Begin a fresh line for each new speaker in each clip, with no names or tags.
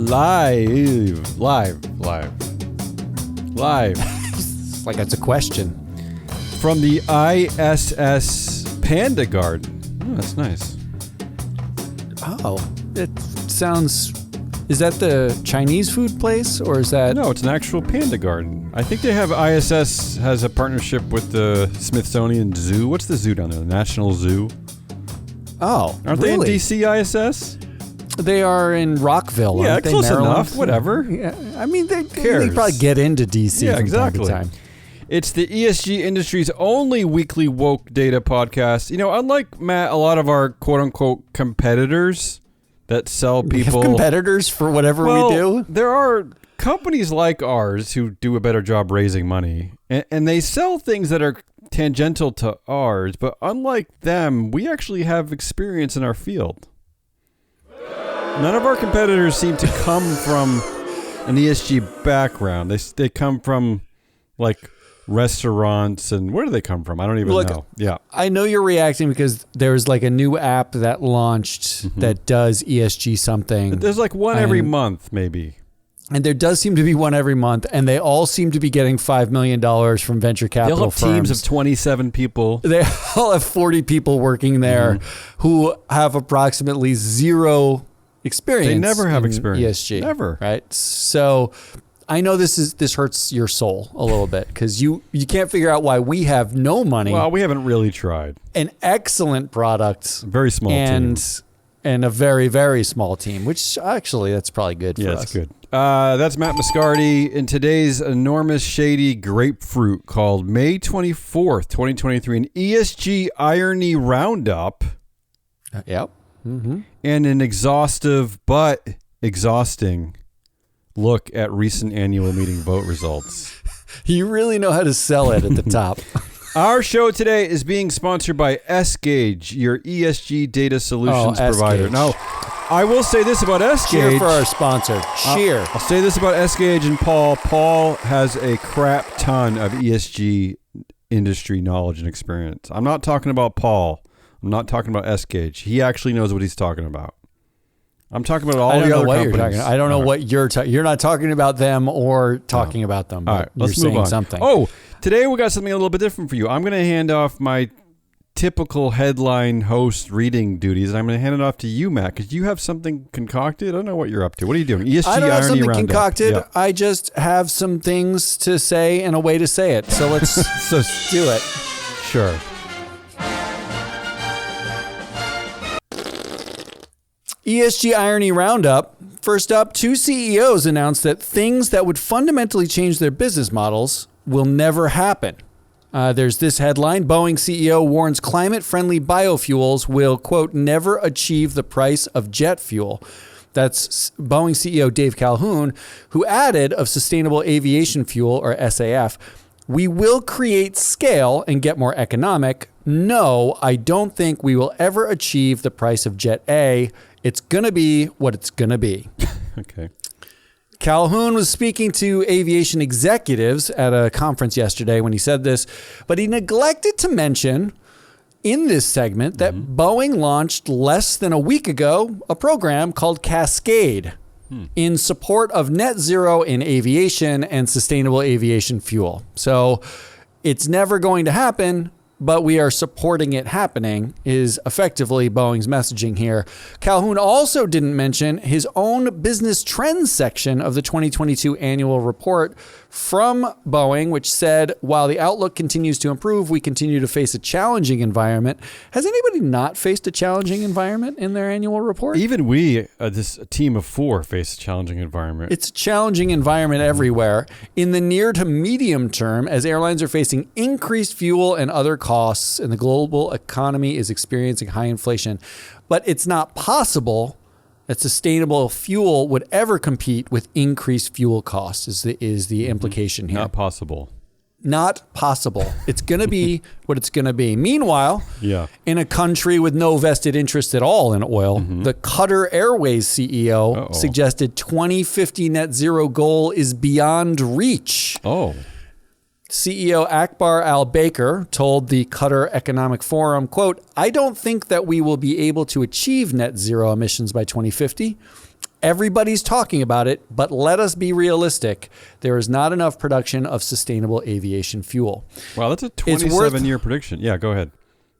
live.
Like it's a question.
From the ISS Panda Garden. Oh, that's nice.
Oh, it sounds... Is that the Chinese food place, or is that...
No, it's an actual panda garden. I think they have... ISS has a partnership with the Smithsonian Zoo. What's the zoo down there? The National Zoo?
Oh,
Aren't they in DC, ISS?
They are in Rockville.
Yeah,
aren't they,
close
Maryland?
enough. Whatever.
Yeah, I mean, they probably get into DC from
exactly.
time to time.
It's the ESG industry's only weekly woke data podcast. You know, unlike, Matt, a lot of our quote-unquote competitors that sell people...
We have competitors for whatever we do?
There are companies like ours who do a better job raising money, and they sell things that are tangential to ours, but unlike them, we actually have experience in our field. None of our competitors seem to come from an ESG background. They come from, like... restaurants, and where do they come from? I don't even know. Yeah,
I know you're reacting because there's like a new app that launched that does ESG something.
There's like one every month, maybe.
And there does seem to be one every month, and they all seem to be getting $5 million from venture capital firms.
They'll have teams of 27 people.
They all have 40 people working there who have approximately zero experience.
They never have
in
experience.
ESG.
Never.
Right? So... I know this hurts your soul a little bit because you can't figure out why we have no money.
Well, we haven't really tried.
An excellent product.
Very small team.
And a very, very small team, which actually that's probably good for us.
Yeah, that's good. That's Matt Moscardi in today's enormous shady grapefruit called May 24th, 2023, an ESG irony roundup.
Yep. Mm-hmm.
And an exhaustive but exhausting look at recent annual meeting vote results.
You really know how to sell it at the top.
Our show today is being sponsored by S-Gage, your ESG data solutions provider. Now, I will say this about S-Gage.
Cheer for our sponsor. Cheer.
I'll say this about S-Gage and Paul. Paul has a crap ton of ESG industry knowledge and experience. I'm not talking about Paul. I'm not talking about S-Gage. He actually knows what he's talking about. I'm talking about all the other companies.
I don't know what you're talking. You're not talking about them or talking about them.
All right, let's move on.
Something.
Oh, today we got something a little bit different for you. I'm going to hand off my typical headline host reading duties, and I'm going to hand it off to you, Matt, because you have something concocted. I don't know what you're up to. What are you doing? ESG
I don't have
irony
something
roundup.
concocted.
Yeah.
I just have some things to say and a way to say it. So let's do it.
Sure.
ESG Irony Roundup. First up, 2 CEOs announced that things that would fundamentally change their business models will never happen. There's this headline. Boeing CEO warns climate-friendly biofuels will, quote, never achieve the price of jet fuel. That's Boeing CEO Dave Calhoun, who added of sustainable aviation fuel, or SAF, we will create scale and get more economic. No, I don't think we will ever achieve the price of Jet A. It's going to be what it's going to be.
Okay.
Calhoun was speaking to aviation executives at a conference yesterday when he said this, but he neglected to mention in this segment that Boeing launched less than a week ago a program called Cascade in support of net zero in aviation and sustainable aviation fuel. So it's never going to happen, but we are supporting it happening is effectively Boeing's messaging here. Calhoun also didn't mention his own business trends section of the 2022 annual report from Boeing, which said, while the outlook continues to improve, we continue to face a challenging environment. Has anybody not faced a challenging environment in their annual report?
Even we, this team of 4, face a challenging environment.
It's a challenging environment everywhere. In the near to medium term, as airlines are facing increased fuel and other costs and the global economy is experiencing high inflation, but it's not possible that sustainable fuel would ever compete with increased fuel costs is the implication here.
Not possible.
Not possible. It's going to be what it's going to be. Meanwhile, in a country with no vested interest at all in oil, the Qatar Airways CEO suggested 2050 net zero goal is beyond reach. CEO Akbar Al-Baker told the Qatar Economic Forum, quote, I don't think that we will be able to achieve net zero emissions by 2050. Everybody's talking about it, but let us be realistic. There is not enough production of sustainable aviation fuel.
Wow, that's a 27-year prediction. Yeah, go ahead.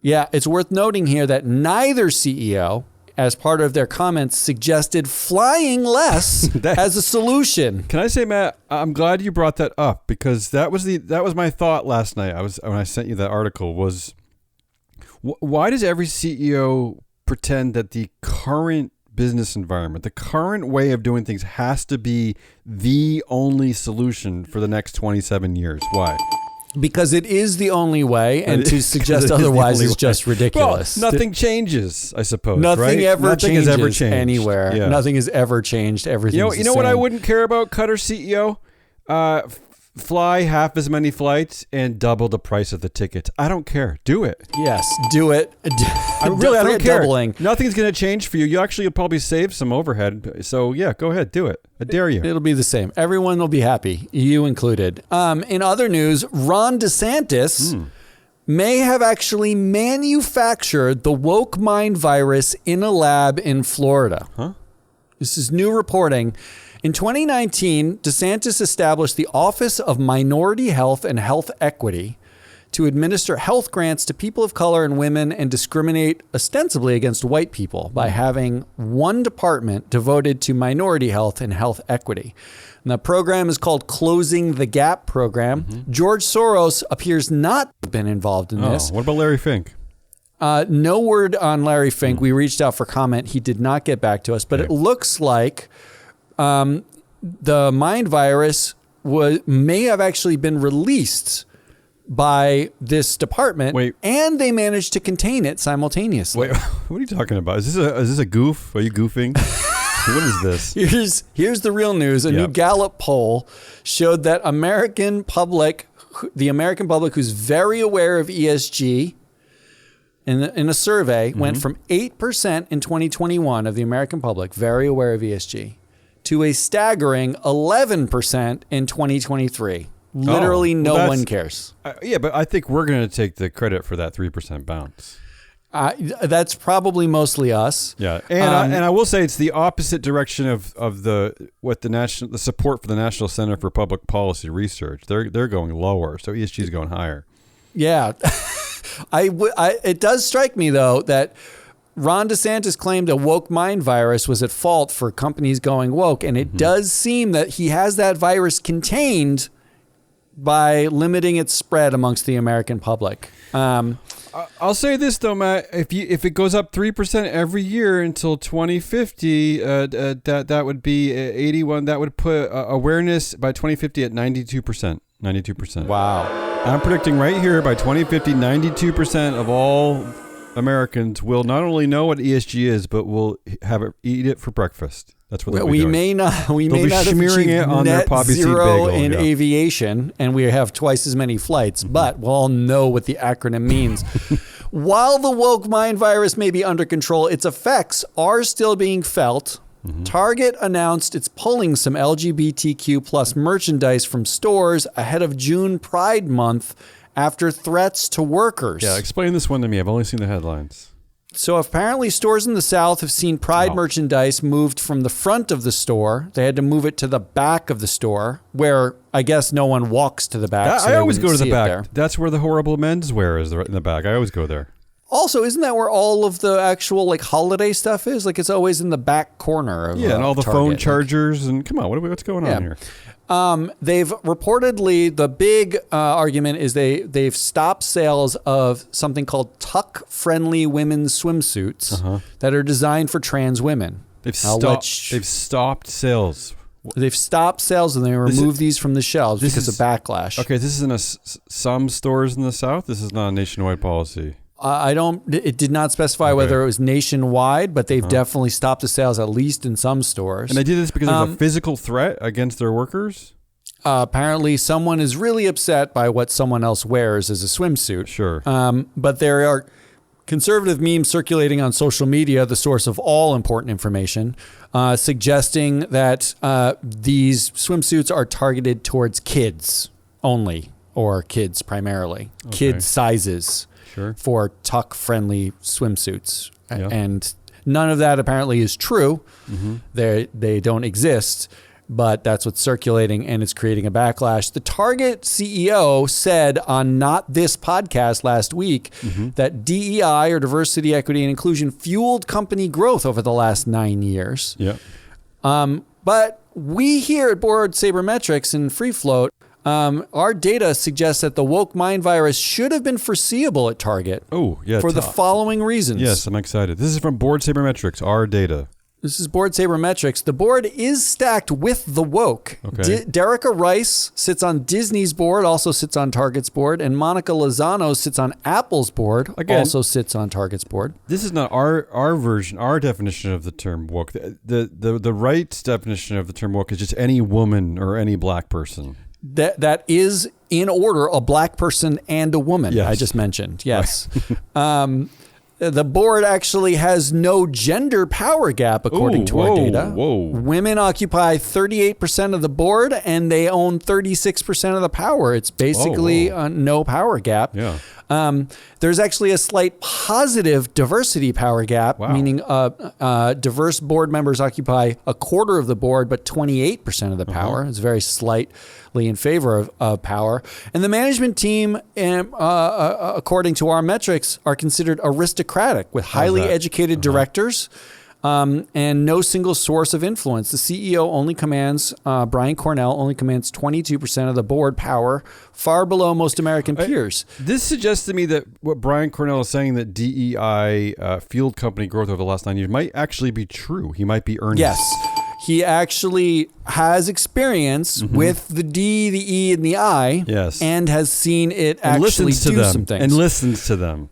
Yeah, it's worth noting here that neither CEO, as part of their comments, suggested flying less as a solution.
Can I say, Matt, I'm glad you brought that up, because that was my thought last night. When I sent you that article was, why does every CEO pretend that the current business environment, the current way of doing things, has to be the only solution for the next 27 years? Why?
Because it is the only way, and to suggest otherwise is just ridiculous.
Well, nothing changes, I suppose.
Nothing
right?
Nothing
has ever
changes
changed
anywhere. Yeah. Nothing has ever changed. Everything.
You know what I wouldn't care about, Cutter CEO? Fly half as many flights and double the price of the tickets. I don't care. Do it.
Yes, do it.
I don't care. Doubling. Nothing's going to change for you. You actually will probably save some overhead. So yeah, go ahead. Do it. I dare you.
It'll be the same. Everyone will be happy, you included. In other news, Ron DeSantis may have actually manufactured the woke mind virus in a lab in Florida.
Huh?
This is new reporting. In 2019, DeSantis established the Office of Minority Health and Health Equity to administer health grants to people of color and women and discriminate ostensibly against white people by having one department devoted to minority health and health equity. And the program is called Closing the Gap Program. Mm-hmm. George Soros appears not to have been involved in this.
What about Larry Fink?
No word on Larry Fink. We reached out for comment. He did not get back to us, but it looks like the mind virus may have actually been released by this department, and they managed to contain it simultaneously.
Wait, what are you talking about? Is this a goof? Are you goofing? What is this?
Here's the real news. A new Gallup poll showed that the American public who's very aware of ESG, in a survey, went from 8% in 2021 of the American public very aware of ESG to a staggering 11% in 2023. Literally no one cares.
Yeah, but I think we're going to take the credit for that 3% bounce.
That's probably mostly us.
Yeah, and I will say it's the opposite direction of the support for the National Center for Public Policy Research. They're going lower, so ESG is going higher.
Yeah, it does strike me though that Ron DeSantis claimed a woke mind virus was at fault for companies going woke, and it does seem that he has that virus contained by limiting its spread amongst the American public.
I'll say this though, Matt: if it goes up 3% every year until 2050, that would be 81. That would put awareness by 2050 at 92%. 92%.
Wow!
I'm predicting right here by 2050, 92% of all Americans will not only know what ESG is, but will eat it for breakfast. That's what they'll be doing.
We may not have achieved
it on their
net
poppy seed
zero
bagel,
in aviation, and we have twice as many flights, but we'll all know what the acronym means. While the woke mind virus may be under control, its effects are still being felt. Target announced it's pulling some LGBTQ plus merchandise from stores ahead of June Pride Month after threats to workers.
Yeah, explain this one to me. I've only seen the headlines.
So apparently stores in the South have seen Pride merchandise moved from the front of the store. They had to move it to the back of the store, where I guess no one walks to the back.
I always go to the back. That's where the horrible menswear is, in the back. I always go there.
Also, isn't that where all of the actual holiday stuff is? It's always in the back corner of
and all the
Target.
Phone chargers and come on, what's going on here?
They've reportedly, the big argument is they've stopped sales of something called tuck-friendly women's swimsuits that are designed for trans women.
They've stopped sales.
They've stopped sales and they removed these from the shelves because of backlash.
Okay, this is in some stores in the South. This is not a nationwide policy.
It did not specify whether it was nationwide, but they've definitely stopped the sales, at least in some stores.
And they did this because of a physical threat against their workers?
Apparently someone is really upset by what someone else wears as a swimsuit.
Sure.
But there are conservative memes circulating on social media, the source of all important information, suggesting that these swimsuits are targeted towards kids only, or kids primarily, kids sizes.
Sure.
For tuck-friendly swimsuits. And None of that apparently is true. They don't exist, but that's what's circulating, and it's creating a backlash. The Target CEO said on Not This Podcast last week that DEI, or diversity, equity, and inclusion, fueled company growth over the last 9 years.
Yeah.
But we here at Board Sabermetrics and Free Float, our data suggests that the woke mind virus should have been foreseeable at Target.
Oh, yeah.
For the following reasons.
Yes, I'm excited. This is from Board Sabermetrics, our data.
This is Board Sabermetrics. The board is stacked with the woke.
Okay.
Derica Rice sits on Disney's board, also sits on Target's board, and Monica Lozano sits on Apple's board, also sits on Target's board.
This is not our version, our definition of the term woke. The right definition of the term woke is just any woman or any black person.
That is, in order, a black person and a woman,
yes.
I just mentioned. Yes. The board actually has no gender power gap, according to our data. Women occupy 38% of the board, and they own 36% of the power. It's basically no power gap.
Yeah.
There's actually a slight positive diversity power gap, meaning diverse board members occupy a quarter of the board, but 28% of the power. It's very slightly in favor of power. And the management team, according to our metrics, are considered aristocratic with highly educated directors. And no single source of influence. The CEO only commands, Brian Cornell only commands 22% of the board power, far below most American peers.
This suggests to me that what Brian Cornell is saying, that DEI fueled company growth over the last 9 years, might actually be true. He might be earnest.
Yes. He actually has experience with the D, the E, and the I, and has seen it actually do some things.
And listens to them.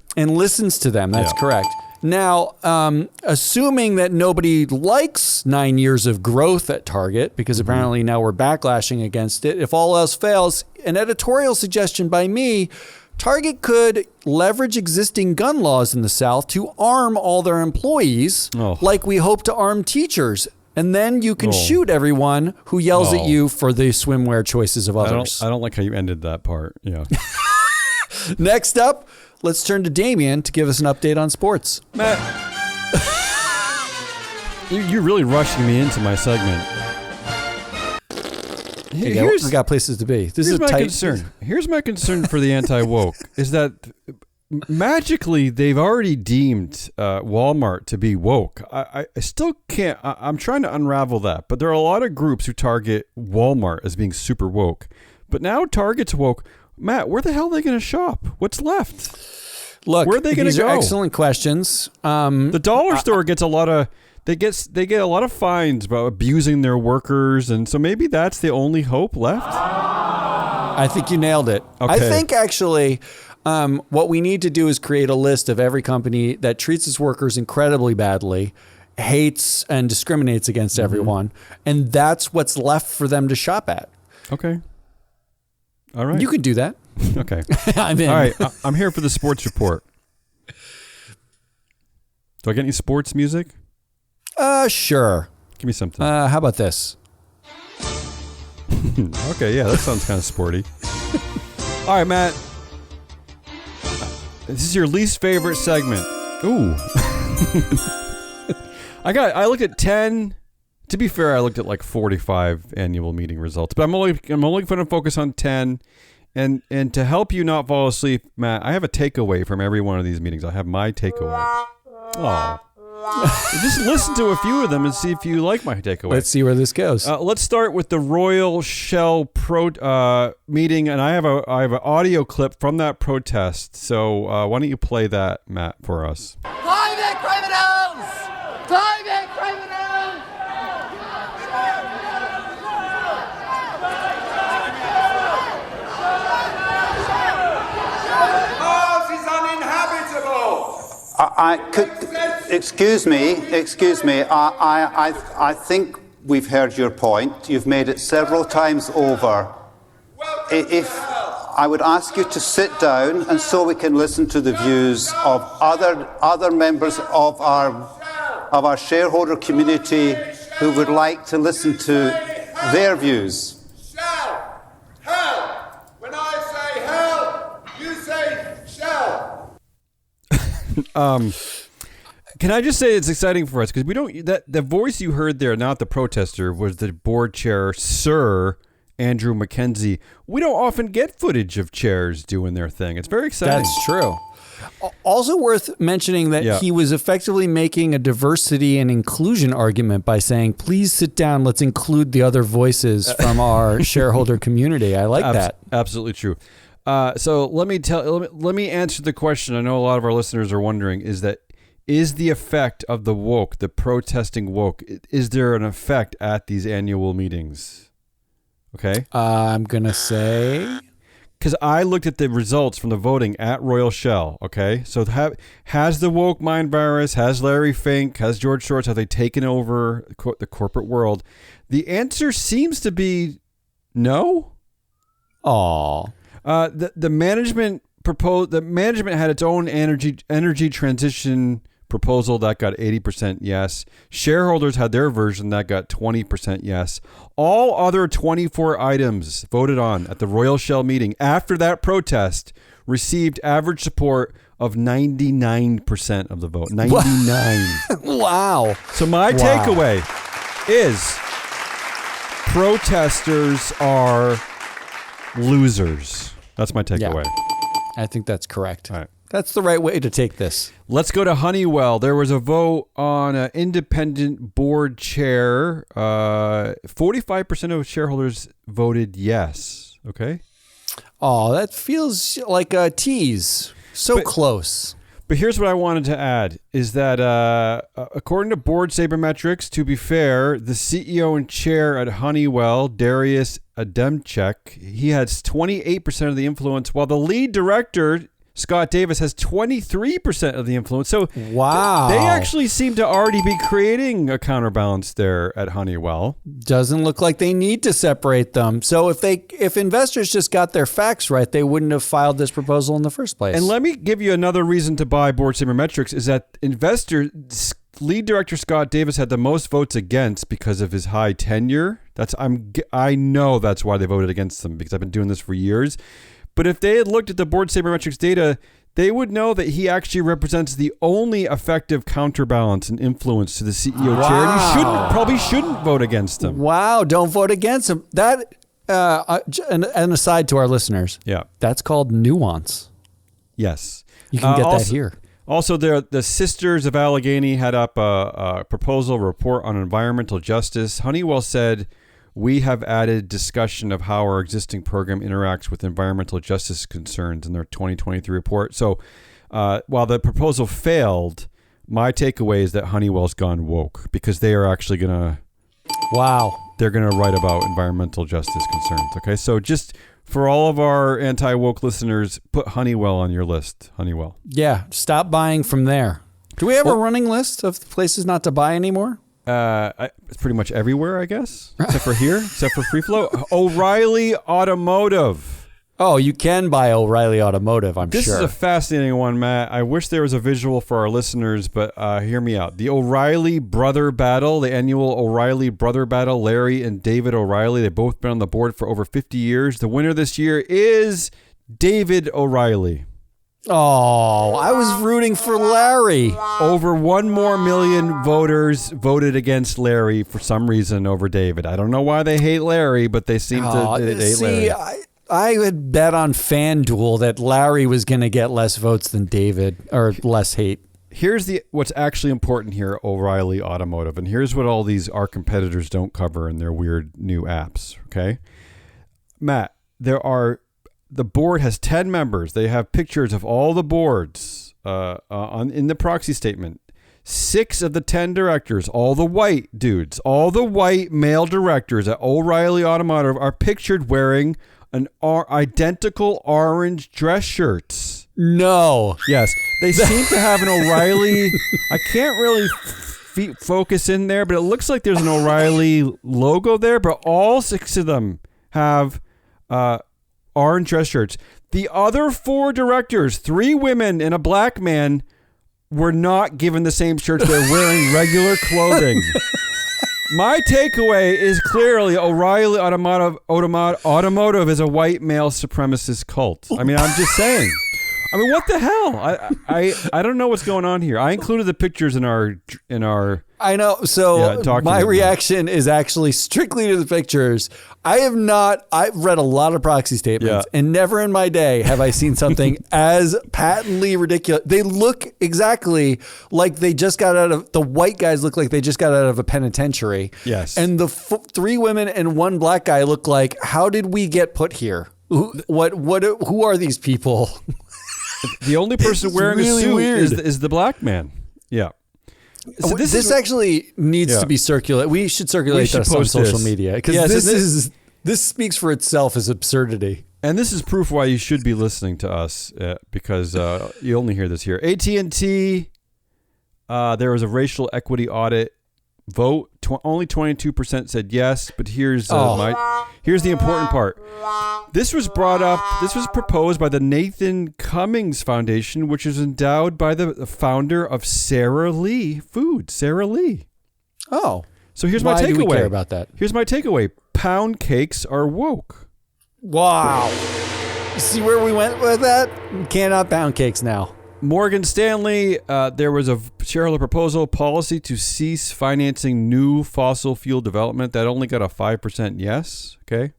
That's correct. Now, assuming that nobody likes 9 years of growth at Target, because apparently now we're backlashing against it, if all else fails, an editorial suggestion by me, Target could leverage existing gun laws in the South to arm all their employees, like we hope to arm teachers. And then you can shoot everyone who yells at you for the swimwear choices of others.
I don't like how you ended that part. Yeah.
Next up, let's turn to Damien to give us an update on sports.
Matt, you're really rushing me into my segment.
We got places to be. This is
my concern. Here's my concern for the anti-woke is that magically they've already deemed Walmart to be woke. I still can't. I'm trying to unravel that. But there are a lot of groups who target Walmart as being super woke. But now Target's woke. Matt, where the hell are they going to shop? What's left?
Look,
where are they going to
these
go?
are excellent questions.
The dollar store gets a lot of. They get a lot of fines about abusing their workers, and so maybe that's the only hope left.
I think you nailed it.
Okay.
I think actually, what we need to do is create a list of every company that treats its workers incredibly badly, hates and discriminates against everyone, and that's what's left for them to shop at.
Okay. All right.
You can do that.
Okay.
I'm in.
All right. I'm here for the sports report. Do I get any sports music?
Sure.
Give me something.
How about this?
Okay, yeah, that sounds kind of sporty. All right, Matt. This is your least favorite segment. Ooh. I looked at 10. To be fair, I looked at like 45 annual meeting results, but I'm only going to focus on 10. And to help you not fall asleep, Matt, I have a takeaway from every one of these meetings. I have my takeaway. Oh. Just listen to a few of them and see if you like my takeaway.
Let's see where this goes.
Let's start with the Royal Shell meeting, and I have an audio clip from that protest. So why don't you play that, Matt, for us?
Private criminals! Private criminals!
Mars is uninhabitable.
Excuse me. I think we've heard your point. You've made it several times over. If I would ask you to sit down, and so we can listen to the views of other members of our shareholder community who would like to listen to their views.
Shall. Hell. When I say hell, you say shall.
Can I just say it's exciting for us because we don't that the voice you heard there, not the protester, was the board chair, Sir Andrew McKenzie. We don't often get footage of chairs doing their thing. It's very exciting.
That's true. Also worth mentioning that he was effectively making a diversity and inclusion argument by saying, please sit down, let's include the other voices from our shareholder community. I like that.
Absolutely true. So let me answer the question I know a lot of our listeners are wondering, is the effect of the woke, the protesting woke, is there an effect at these annual meetings? Okay.
I'm going to say...
Because I looked at the results from the voting at Royal Shell, okay? So has the woke mind virus, has Larry Fink, has George Soros, have they taken over the corporate world? The answer seems to be no.
Aw.
The management had its own energy transition proposal that got 80% yes. Shareholders had their version that got 20% yes. All other 24 items voted on at the Royal Shell meeting after that protest received average support of 99% of the vote. 99.
Wow.
So my takeaway is protesters are losers. That's my takeaway.
Yeah, I think that's correct.
All right.
That's the right way to take this.
Let's go to Honeywell. There was a vote on an independent board chair. 45% of shareholders voted yes. Okay.
Oh, that feels like a tease. So close.
But here's what I wanted to add is that according to board sabermetrics, to be fair, the CEO and chair at Honeywell, Darius Adamczyk, he has 28% of the influence, while the lead director, Scott Davis, has 23% of the influence. So
wow,
they actually seem to already be creating a counterbalance there at Honeywell.
Doesn't look like they need to separate them. So if investors just got their facts right, they wouldn't have filed this proposal in the first place.
And let me give you another reason to buy board sabermetrics is that lead director Scott Davis had the most votes against because of his high tenure. I know that's why they voted against him, because I've been doing this for years. But if they had looked at the board sabermetrics data, they would know that he actually represents the only effective counterbalance and influence to the CEO chair. And you probably shouldn't vote against him.
Wow, don't vote against him. That, an aside to our listeners.
Yeah.
That's called nuance.
Yes.
You can get that here.
Also, the Sisters of Allegheny had up a proposal report on environmental justice. Honeywell said, we have added discussion of how our existing program interacts with environmental justice concerns in their 2023 report. So while the proposal failed, my takeaway is that Honeywell's gone woke because they are actually going to...
Wow.
They're going to write about environmental justice concerns. Okay, so just for all of our anti-woke listeners, put Honeywell on your list. Honeywell.
Yeah, stop buying from there. Do we have a running list of places not to buy anymore?
It's pretty much everywhere, I guess, except for here, except for Free Flow. O'Reilly Automotive.
Oh, you can buy O'Reilly Automotive, I'm sure.
This is a fascinating one, Matt. I wish there was a visual for our listeners, but hear me out. The O'Reilly Brother Battle, the annual O'Reilly Brother Battle, Larry and David O'Reilly, they've both been on the board for over 50 years. The winner this year is David O'Reilly.
Oh, I was rooting for Larry.
Over 1 million voters voted against Larry for some reason over David. I don't know why they hate Larry, but they seem to hate Larry.
I had bet on FanDuel that Larry was going to get less votes than David, or less hate.
Here's what's actually important here, O'Reilly Automotive, and here's what all our competitors don't cover in their weird new apps, okay? Matt, the board has 10 members. They have pictures of all the boards in the proxy statement. 6 of the 10 directors, all the white dudes, all the white male directors at O'Reilly Automotive are pictured wearing identical orange dress shirts.
No.
Yes. They seem to have an O'Reilly. I can't really focus in there, but it looks like there's an O'Reilly logo there, but all 6 of them have orange dress shirts. The other 4 directors, 3 women and a black man, were not given the same shirts. They're wearing regular clothing. My takeaway is clearly O'Reilly Automotive is a white male supremacist cult. I mean, I'm just saying. I mean, what the hell? I don't know what's going on here. I included the pictures in our.
I know. So my reaction is actually strictly to the pictures. I've read a lot of proxy statements, and never in my day have I seen something as patently ridiculous. They look exactly like they just got out of, the white guys look like they just got out of a penitentiary.
Yes.
And the 3 women and 1 black guy look like, how did we get put here? Who are these people?
The only person wearing a suit is the black man. Yeah.
So this actually needs to be circulated. We should circulate this on social media because this speaks for itself as absurdity.
And this is proof why you should be listening to us because you only hear this here. AT&T, there was a racial equity audit vote. Only 22% said yes, but here's the important part. This was proposed by the Nathan Cummings Foundation, which is endowed by the founder of Sara Lee Foods. Sara Lee.
Oh.
So here's my takeaway.
Why do we care about that?
Here's my takeaway. Pound cakes are woke.
Wow. See where we went with that? Cannot pound cakes now.
Morgan Stanley, there was a shareholder proposal policy to cease financing new fossil fuel development. That only got a 5% yes. Okay.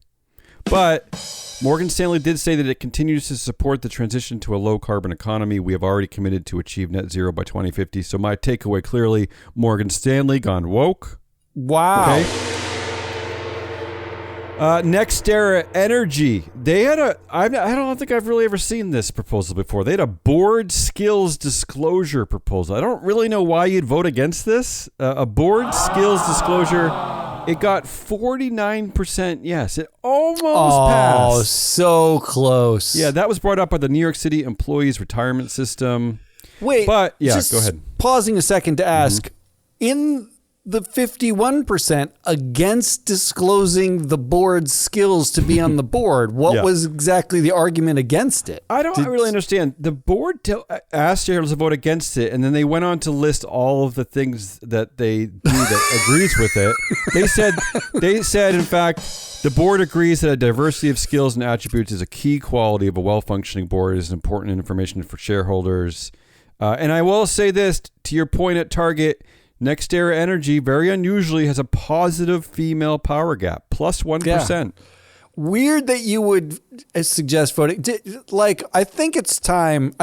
But Morgan Stanley did say that it continues to support the transition to a low carbon economy. We have already committed to achieve net zero by 2050. So my takeaway clearly, Morgan Stanley gone woke.
Wow. Okay.
NextEra Energy. They had I don't think I've really ever seen this proposal before. They had a board skills disclosure proposal. I don't really know why you'd vote against this. A board skills disclosure. It got 49% yes. It almost passed.
Oh, so close.
Yeah, that was brought up by the New York City Employees Retirement System.
Wait,
but yeah, go ahead.
Pausing a second to ask, in the 51% against disclosing the board's skills to be on the board, what was exactly the argument against it?
I don't really understand. The board asked shareholders to vote against it, and then they went on to list all of the things that they do that agrees with it. They said, in fact, the board agrees that a diversity of skills and attributes is a key quality of a well-functioning board. It is important information for shareholders. And I will say this, to your point at Target, NextEra Energy, very unusually, has a positive female power gap, plus 1%.
Yeah. Weird that you would suggest voting. I think it's time.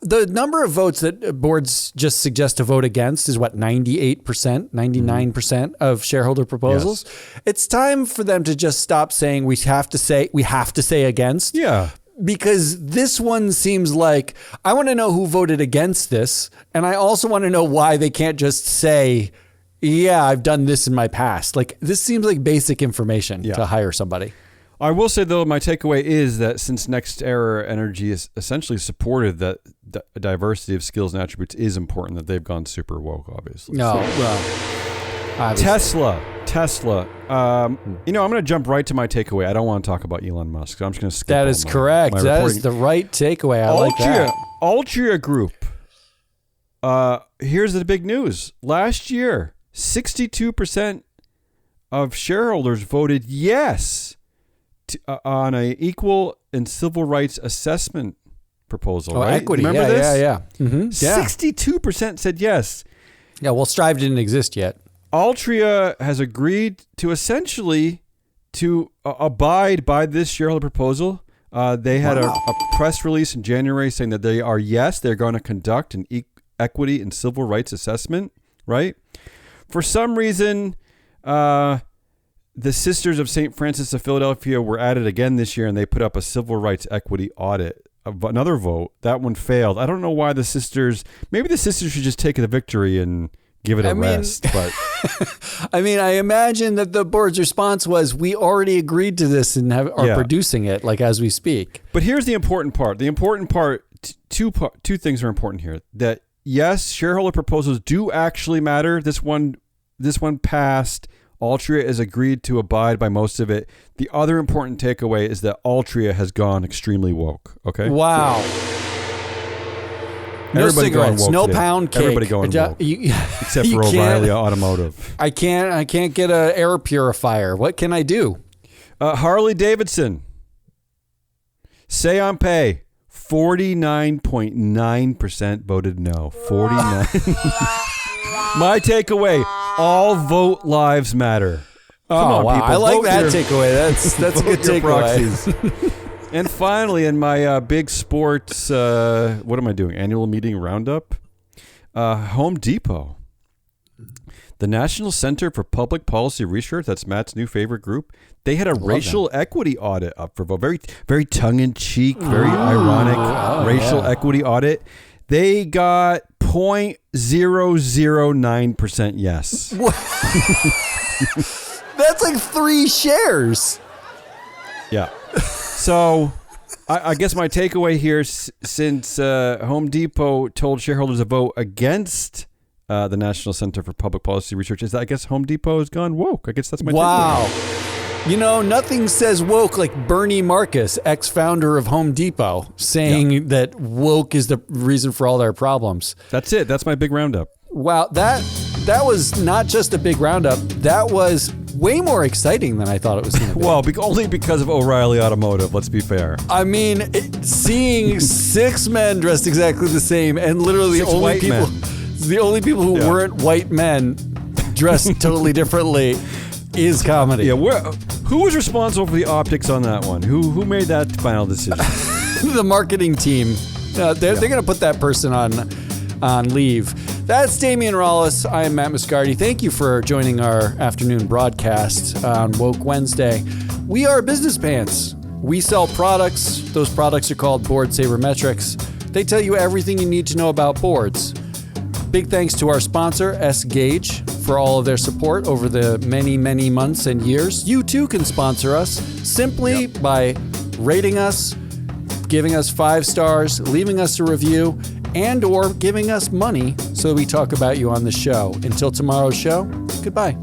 The number of votes that boards just suggest to vote against is 98%, 99% of shareholder proposals. Yes. It's time for them to just stop saying we have to say against.
Yeah.
Because this one seems like, I want to know who voted against this. And I also want to know why they can't just say, yeah, I've done this in my past. Like, this seems like basic information to hire somebody.
I will say, though, my takeaway is that since NextEra Energy is essentially supported that a diversity of skills and attributes is important, that they've gone super woke, obviously.
No,
Tesla. I'm going to jump right to my takeaway. I don't want to talk about Elon Musk. So I'm just going to skip.
That is correct. That is the right takeaway. I like that.
Altria Group. Here's the big news. Last year, 62% of shareholders voted yes on a equal and civil rights assessment proposal. Right?
Equity.
Remember this?
Yeah. Mm-hmm.
62% said yes.
Yeah. Well, Strive didn't exist yet.
Altria has agreed to essentially abide by this shareholder proposal. They had a press release in January saying that they're going to conduct an equity and civil rights assessment, right? For some reason, the Sisters of St. Francis of Philadelphia were added again this year, and they put up a civil rights equity audit. Another vote. That one failed. I don't know why maybe the sisters should just take the victory and give it a rest. But
I imagine that the board's response was, we already agreed to this and are producing it as we speak.
But here's the important part. The important part, two things are important here. That yes, shareholder proposals do actually matter. This one passed. Altria has agreed to abide by most of it. The other important takeaway is that Altria has gone extremely woke. Okay.
Wow. No cigarettes, no pound cake.
Everybody going woke, except for O'Reilly Automotive.
I can't get an air purifier. What can I do?
Harley Davidson. Say on pay. 49.9% voted no. 49. My takeaway, all vote lives matter. Come on,
wow.
people.
I like
Vote
that
your-
takeaway. That's a good
vote your
takeaway.
proxies. And finally, in my big sports, what am I doing? Annual meeting roundup. Home Depot. The National Center for Public Policy Research, that's Matt's new favorite group, they had a racial equity audit up for vote. Very, very tongue-in-cheek, very ironic racial equity audit. They got 0.009% yes.
That's like 3 shares.
Yeah. So I guess my takeaway here, since Home Depot told shareholders to vote against the National Center for Public Policy Research, is that I guess Home Depot has gone woke. I guess that's my takeaway.
You know, nothing says woke like Bernie Marcus, ex-founder of Home Depot, saying that woke is the reason for all their problems.
That's it. That's my big roundup.
Wow, that was not just a big roundup. That was way more exciting than I thought it was going to be.
Well, only because of O'Reilly Automotive, let's be fair.
I mean, seeing 6 men dressed exactly the same and literally
Six white men.
the only people who weren't white men dressed totally differently is comedy.
Yeah, who was responsible for the optics on that one? Who made that final decision?
The marketing team. They're going to put that person on leave. That's Damian Rollis. I am Matt Muscardi. Thank you for joining our afternoon broadcast on Woke Wednesday. We are Business Pants. We sell products. Those products are called Board Sabermetrics. They tell you everything you need to know about boards. Big thanks to our sponsor, S-Gage, for all of their support over the many, many months and years. You too can sponsor us simply by rating us, giving us 5 stars, leaving us a review, and or giving us money so we talk about you on the show. Until tomorrow's show, goodbye.